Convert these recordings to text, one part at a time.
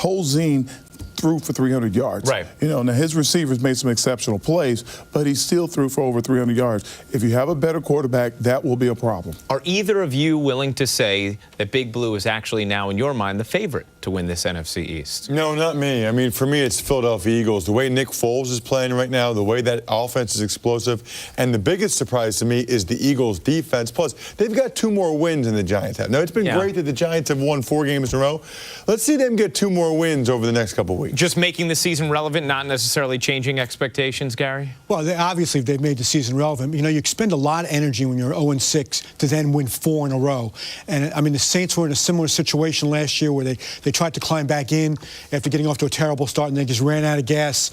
Tolzien threw for 300 yards. Right. You know, now his receivers made some exceptional plays, but he still threw for over 300 yards. If you have a better quarterback, that will be a problem. Are either of you willing to say that Big Blue is actually now, in your mind, the favorite to win this NFC East? No, not me. I mean, for me, it's Philadelphia Eagles. The way Nick Foles is playing right now, the way that offense is explosive, and the biggest surprise to me is the Eagles' defense. Plus, they've got 2 more wins than the Giants have. Now, it's been great that the Giants have won 4 games in a row. Let's see them get 2 more wins over the next couple of weeks. Just making the season relevant, not necessarily changing expectations, Gary? Well, obviously, they've made the season relevant. You know, you expend a lot of energy when you're 0-6 to then win 4 in a row. And, I mean, the Saints were in a similar situation last year where they tried to climb back in after getting off to a terrible start, and they just ran out of gas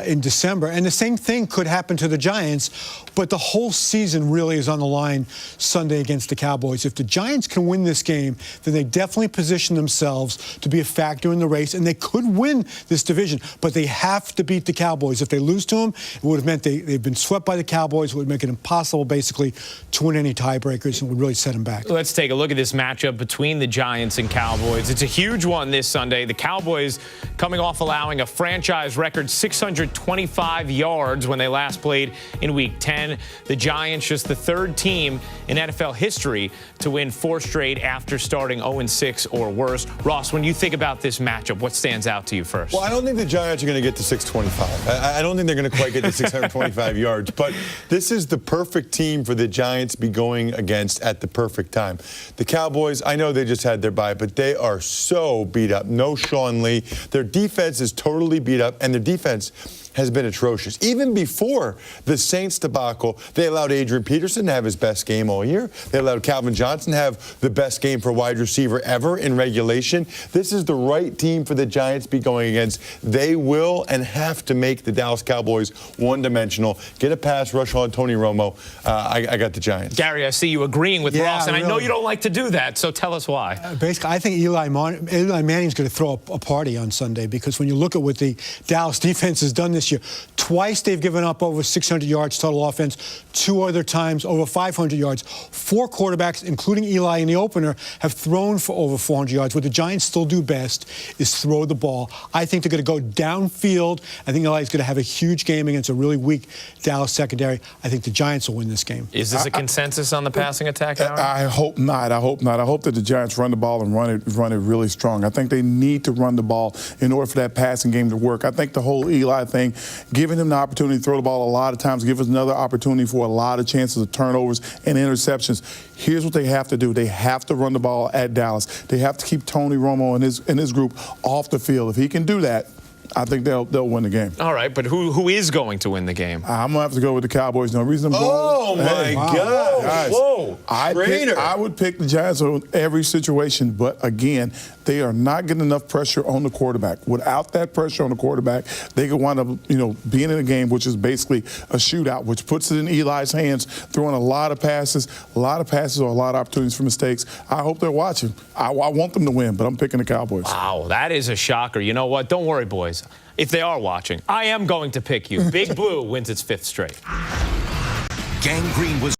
in December. And the same thing could happen to the Giants, but the whole season really is on the line Sunday against the Cowboys. If the Giants can win this game, then they definitely position themselves to be a factor in the race, and they could win this division, but they have to beat the Cowboys. If they lose to them, it would have meant they've been swept by the Cowboys. It would make it impossible, basically, to win any tiebreakers, and would really set them back. Let's take a look at this matchup between the Giants and Cowboys. It's a huge one this Sunday. The Cowboys coming off allowing a franchise record 625 yards when they last played in Week 10. The Giants just the 3rd team in NFL history to win 4 straight after starting 0-6 or worse. Ross, when you think about this matchup, what stands out to you first? Well, I don't think the Giants are going to get to 625. I don't think they're going to quite get to 625 yards. But this is the perfect team for the Giants to be going against at the perfect time. The Cowboys, I know they just had their bye, but they are so beat up. No Sean Lee. Their defense is totally beat up, and their defense has been atrocious. Even before the Saints debacle, they allowed Adrian Peterson to have his best game all year. They allowed Calvin Johnson to have the best game for wide receiver ever in regulation. This is the right team for the Giants to be going against. They will and have to make the Dallas Cowboys one-dimensional. Get a pass rush on Tony Romo. I got the Giants. Gary, I see you agreeing with Ross, and I know you don't like to do that, so tell us why. Basically, I think Eli Manning's going to throw a party on Sunday, because when you look at what the Dallas defense has done this year, twice they've given up over 600 yards total offense, 2 other times over 500 yards. 4 quarterbacks, including Eli in the opener, have thrown for over 400 yards. What the Giants still do best is throw the ball. I think they're going to go downfield. I think Eli's going to have a huge game against a really weak Dallas secondary. I think the Giants will win this game. Is this a consensus on the passing attack, Howard? I hope not. I hope not. I hope that the Giants run the ball and run it really strong. I think they need to run the ball in order for that passing game to work. I think the whole Eli thing, giving him the opportunity to throw the ball a lot of times, give us another opportunity for a lot of chances of turnovers and interceptions. Here's what they have to do. They have to run the ball at Dallas. They have to keep Tony Romo and his group off the field. If he can do that, I think they'll win the game. All right, but who is going to win the game? I'm going to have to go with the Cowboys. No reason I'm going. My God. Guys, whoa. I would pick the Giants on every situation, but again, they are not getting enough pressure on the quarterback. Without that pressure on the quarterback, they could wind up, being in a game which is basically a shootout, which puts it in Eli's hands, throwing a lot of passes or a lot of opportunities for mistakes. I hope they're watching. I want them to win, but I'm picking the Cowboys. Wow, that is a shocker. You know what? Don't worry, boys. If they are watching, I am going to pick you. Big Blue wins its 5th straight. Gang Green was